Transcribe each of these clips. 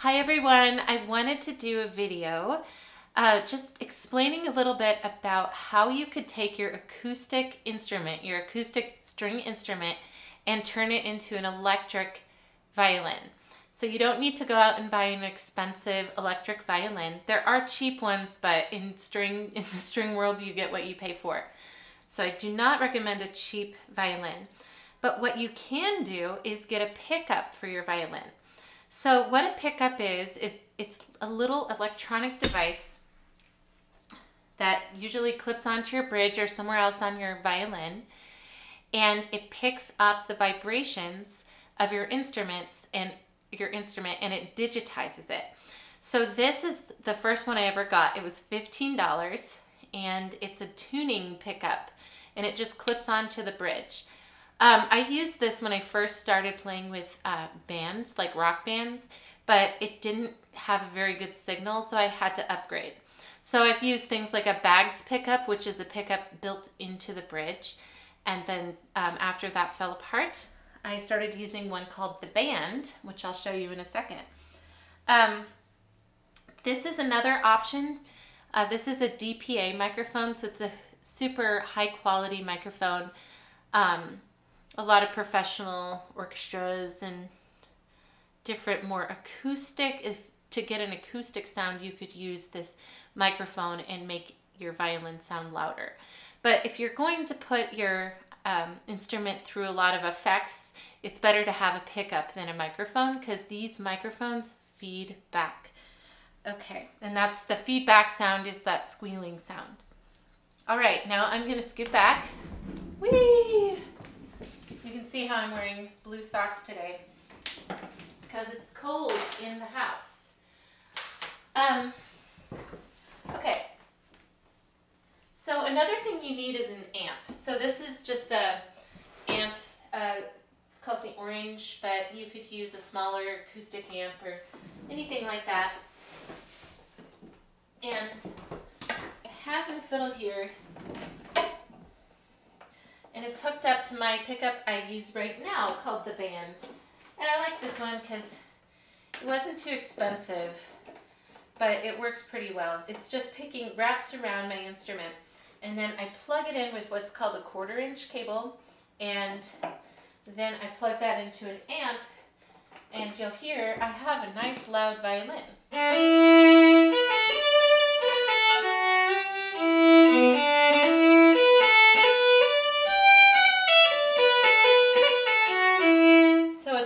Hi everyone, I wanted to do a video just explaining a little bit about how you could take your acoustic instrument, your acoustic string instrument, and turn it into an electric violin. So you don't need to go out and buy an expensive electric violin. There are cheap ones, but in the string world you get what you pay for. So I do not recommend a cheap violin. But what you can do is get a pickup for your violin. So what a pickup is it's a little electronic device that usually clips onto your bridge or somewhere else on your violin, and it picks up the vibrations of your instruments and it digitizes it. So this is the first one I ever got. It was $15 and it's a tuning pickup and it just clips onto the bridge. I used this when I first started playing with bands, like rock bands, but it didn't have a very good signal, so I had to upgrade. So I've used things like a Bags pickup, which is a pickup built into the bridge, and then after that fell apart, I started using one called the Band, which I'll show you in a second. This is another option. This is a DPA microphone, so it's a super high quality microphone. A lot of professional orchestras and different more acoustic. To get an acoustic sound, you could use this microphone and make your violin sound louder. But if you're going to put your instrument through a lot of effects, it's better to have a pickup than a microphone because these microphones feed back. Okay, and that's the feedback sound, is that squealing sound. All right, now I'm going to scoot back. Whee! You can see how I'm wearing blue socks today because it's cold in the house. Okay, so another thing you need is an amp. So this is just a amp, it's called the Orange, but you could use a smaller acoustic amp or anything like that. And I have my fiddle here, and it's hooked up to my pickup I use right now called the Band. And I like this one because it wasn't too expensive, but it works pretty well. It's just wraps around my instrument, and then I plug it in with what's called a 1/4-inch cable, and then I plug that into an amp, and you'll hear I have a nice loud violin.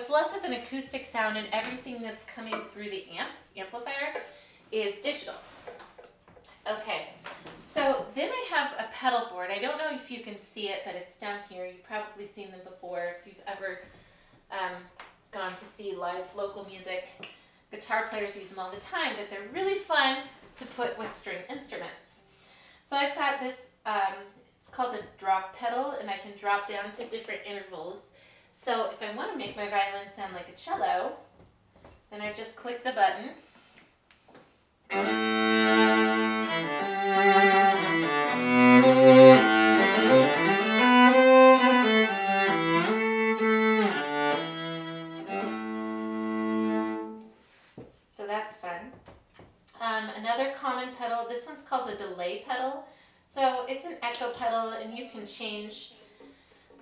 Less of an acoustic sound, and everything that's coming through the amplifier is digital. Okay, so then I have a pedal board. I don't know if you can see it, but it's down here. You've probably seen them before if you've ever gone to see live local music. Guitar players use them all the time, but they're really fun to put with string instruments. So I've got this, it's called a drop pedal, and I can drop down to different intervals. So if I want to make my violin sound like a cello, then I just click the button. So that's fun. Another common pedal, this one's called a delay pedal. So it's an echo pedal, and you can change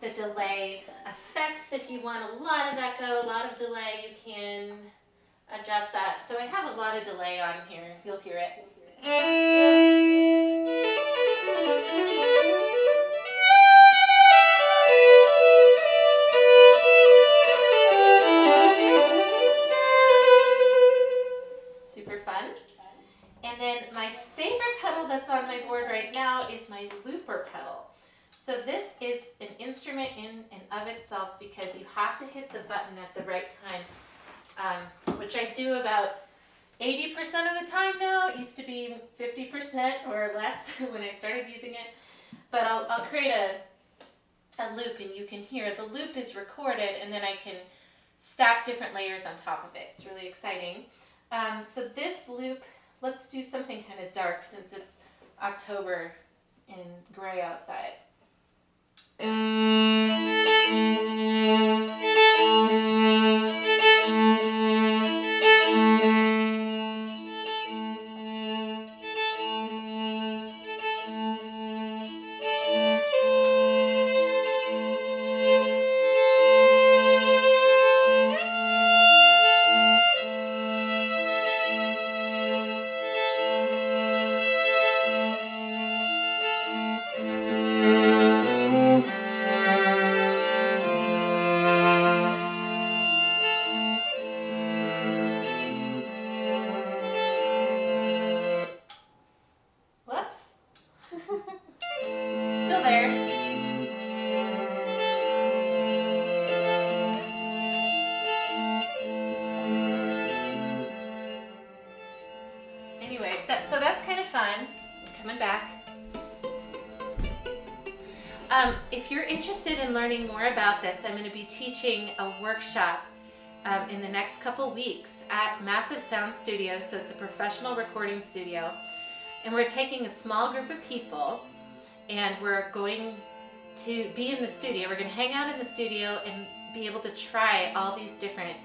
the delay effects. If you want a lot of echo, a lot of delay, you can adjust that. So I have a lot of delay on here. You'll hear it. Super fun. And then my favorite pedal that's on my board right now is my looper pedal. So this is an instrument in and of itself because you have to hit the button at the right time, which I do about 80% of the time now. It used to be 50% or less when I started using it. But I'll create a loop, and you can hear the loop is recorded, and then I can stack different layers on top of it. It's really exciting. So this loop, let's do something kind of dark since it's October and gray outside. anyway, so that's kind of fun. I'm coming back. If you're interested in learning more about this, I'm going to be teaching a workshop in the next couple weeks at Massive Sound Studios. So it's a professional recording studio. And we're taking a small group of people and we're going to be in the studio. We're going to hang out in the studio and be able to try all these different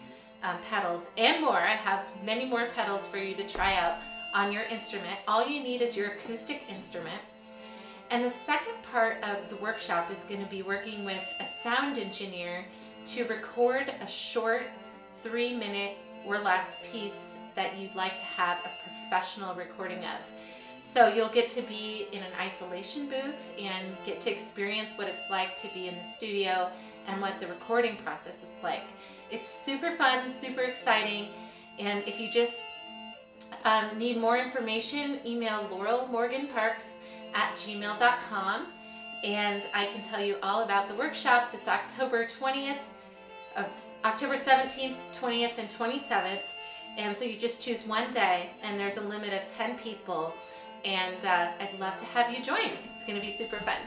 pedals and more. I have many more pedals for you to try out on your instrument. All you need is your acoustic instrument. And the second part of the workshop is going to be working with a sound engineer to record a short 3-minute or less piece that you'd like to have a professional recording of. So you'll get to be in an isolation booth and get to experience what it's like to be in the studio and what the recording process is like. It's super fun, super exciting, and if you just need more information, email laurelmorganparks@gmail.com and I can tell you all about the workshops. It's October 17th, 20th, and 27th, and so you just choose one day, and there's a limit of 10 people, and I'd love to have you join. It's going to be super fun.